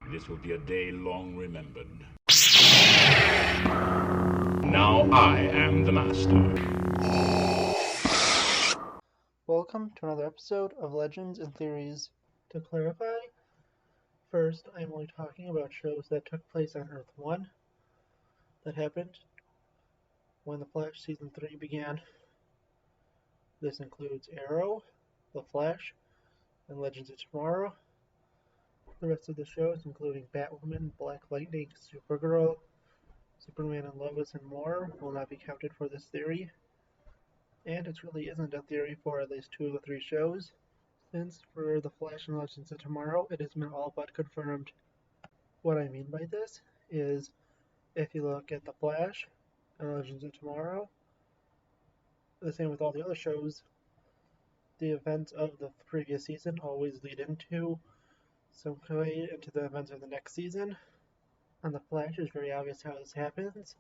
This will be a day long remembered. Now I am the master. Welcome to another episode of Legends and Theories. To clarify, first I'm only talking about shows that took place on Earth 1 that happened when The Flash Season 3 began. This includes Arrow, The Flash, and Legends of Tomorrow. The rest of the shows, including Batwoman, Black Lightning, Supergirl, Superman and Lois, and more, will not be counted for this theory. And it really isn't a theory for at least 2 of the 3 shows, since for The Flash and Legends of Tomorrow, it has been all but confirmed. What I mean by this is, if you look at The Flash and Legends of Tomorrow, the same with all the other shows, the events of the previous season always lead into some way into the events of the next season. On The Flash, it's very obvious how this happens.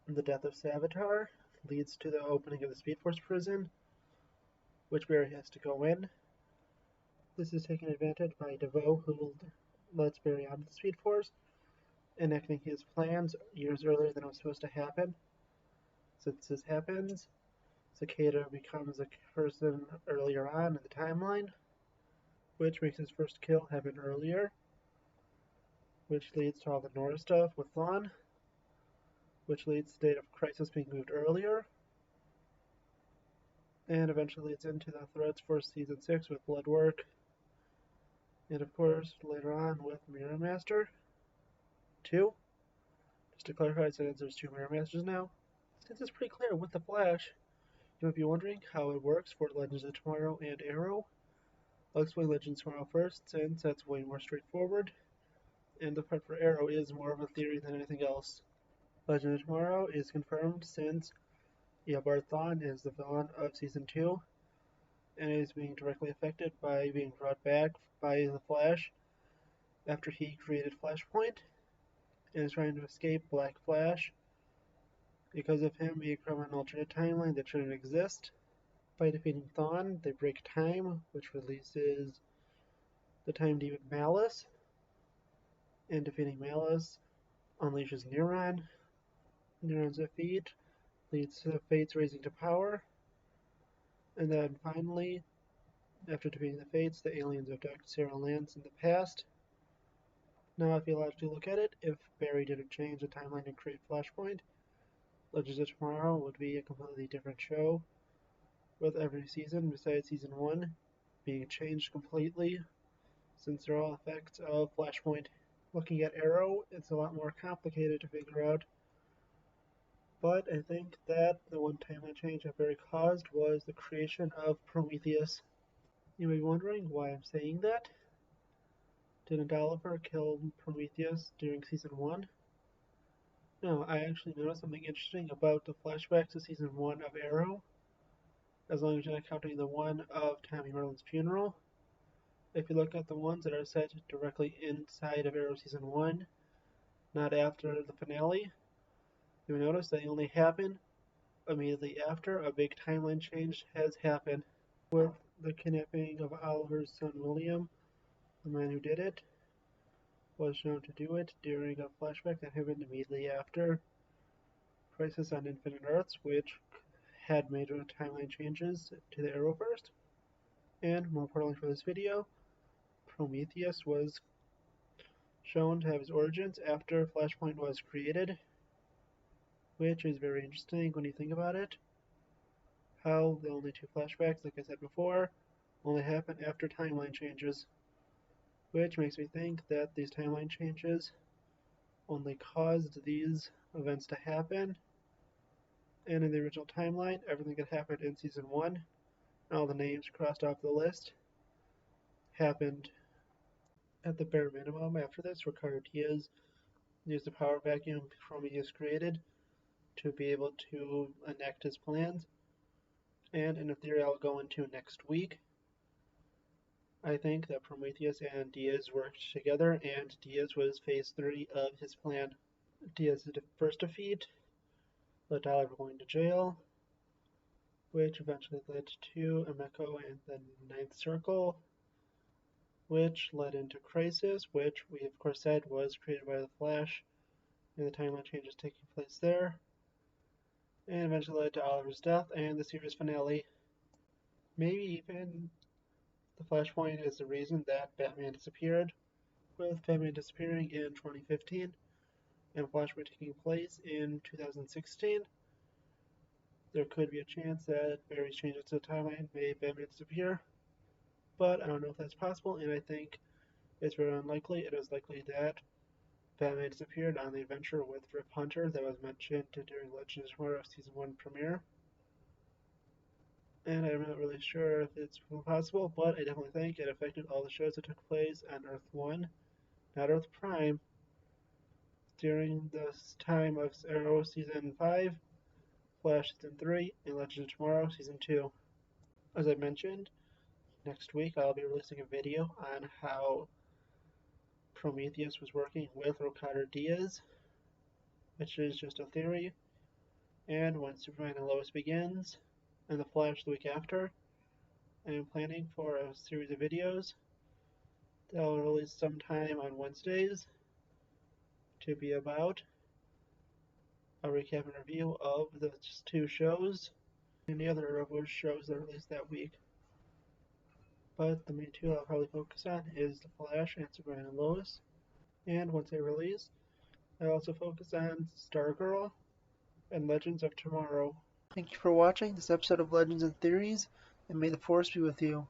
The death of Savitar leads to the opening of the Speed Force prison, which Barry has to go in. This is taken advantage by DeVoe, who lets Barry out of the Speed Force, enacting his plans years earlier than it was supposed to happen. Since this happens, Cicada becomes a person earlier on in the timeline, which makes his first kill happen earlier, which leads to all the Nora stuff with Thawne, which leads to State of Crisis being moved earlier, and eventually leads into the threats for Season 6 with Bloodwork, and of course later on with Mirror Master 2. Just to clarify, since there's 2 Mirror Masters now, since it's pretty clear with The Flash, you might be wondering how it works for Legends of Tomorrow and Arrow. I'll explain Legends of Tomorrow first, since that's way more straightforward, and the part for Arrow is more of a theory than anything else. Legends of Tomorrow is confirmed since Eobard Thawne is the villain of Season 2, and is being directly affected by being brought back by the Flash after he created Flashpoint, and is trying to escape Black Flash because of him being from an alternate timeline that shouldn't exist. By defeating Thawne, they break time, which releases the time demon Malice, and defeating Malice unleashes Neuron. Neuron's defeat leads to the Fates raising to power, and then finally, after defeating the Fates, the aliens abduct Sarah Lance in the past. Now, if you logically look at it, if Barry didn't change the timeline and create Flashpoint, Legends of Tomorrow would be a completely different show, with every season besides Season 1 being changed completely, since they're all effects of Flashpoint. Looking at Arrow, it's a lot more complicated to figure out, but I think that the one timeline change that Barry caused was the creation of Prometheus. You may be wondering why I'm saying that. Didn't Oliver kill Prometheus during Season 1? No, I actually noticed something interesting about the flashbacks to Season 1 of Arrow, as long as you're not counting the one of Tommy Merlin's funeral. If you look at the ones that are set directly inside of Arrow Season 1, not after the finale, you will notice they only happen immediately after a big timeline change has happened. With the kidnapping of Oliver's son William, the man who did it was shown to do it during a flashback that happened immediately after Crisis on Infinite Earths, which had major timeline changes to the Arrowverse. And more importantly for this video, Prometheus was shown to have his origins after Flashpoint was created, which is very interesting when you think about it. How the only 2 flashbacks, like I said before, only happen after timeline changes, which makes me think that these timeline changes only caused these events to happen, and in the original timeline, everything that happened in Season 1, and all the names crossed off the list, happened at the bare minimum after this. Ricardo Diaz used the power vacuum Prometheus created to be able to enact his plans, and in a theory I'll go into next week, I think that Prometheus and Diaz worked together, and Diaz was phase 3 of his plan. Diaz's first defeat led to Oliver going to jail, which eventually led to Emeko and the Ninth Circle, which led into Crisis, which we of course said was created by the Flash, and the timeline changes taking place there, and eventually led to Oliver's death and the series finale. Maybe even the Flashpoint is the reason that Batman disappeared, with Batman disappearing in 2015 and Flashpoint taking place in 2016. There could be a chance that various changes to the timeline made Batman disappear, but I don't know if that's possible, and I think it's very unlikely. It is likely that Batman disappeared on the adventure with Rip Hunter that was mentioned during Legends of Tomorrow Season 1 premiere. And I'm not really sure if it's possible, but I definitely think it affected all the shows that took place on Earth 1, not Earth Prime, during this time of Arrow Season 5, Flash Season 3, and Legends of Tomorrow Season 2. As I mentioned, next week I'll be releasing a video on how Prometheus was working with Rokada Diaz, which is just a theory, and when Superman and Lois begins, and The Flash the week after. I am planning for a series of videos that I'll release sometime on Wednesdays to be about a recap and review of the two shows and the other Arrowverse shows that are released that week. But the main two I'll probably focus on is The Flash and Superman and Lois. And once they release, I also focus on Stargirl and Legends of Tomorrow. Thank you for watching this episode of Legends and Theories, and may the Force be with you.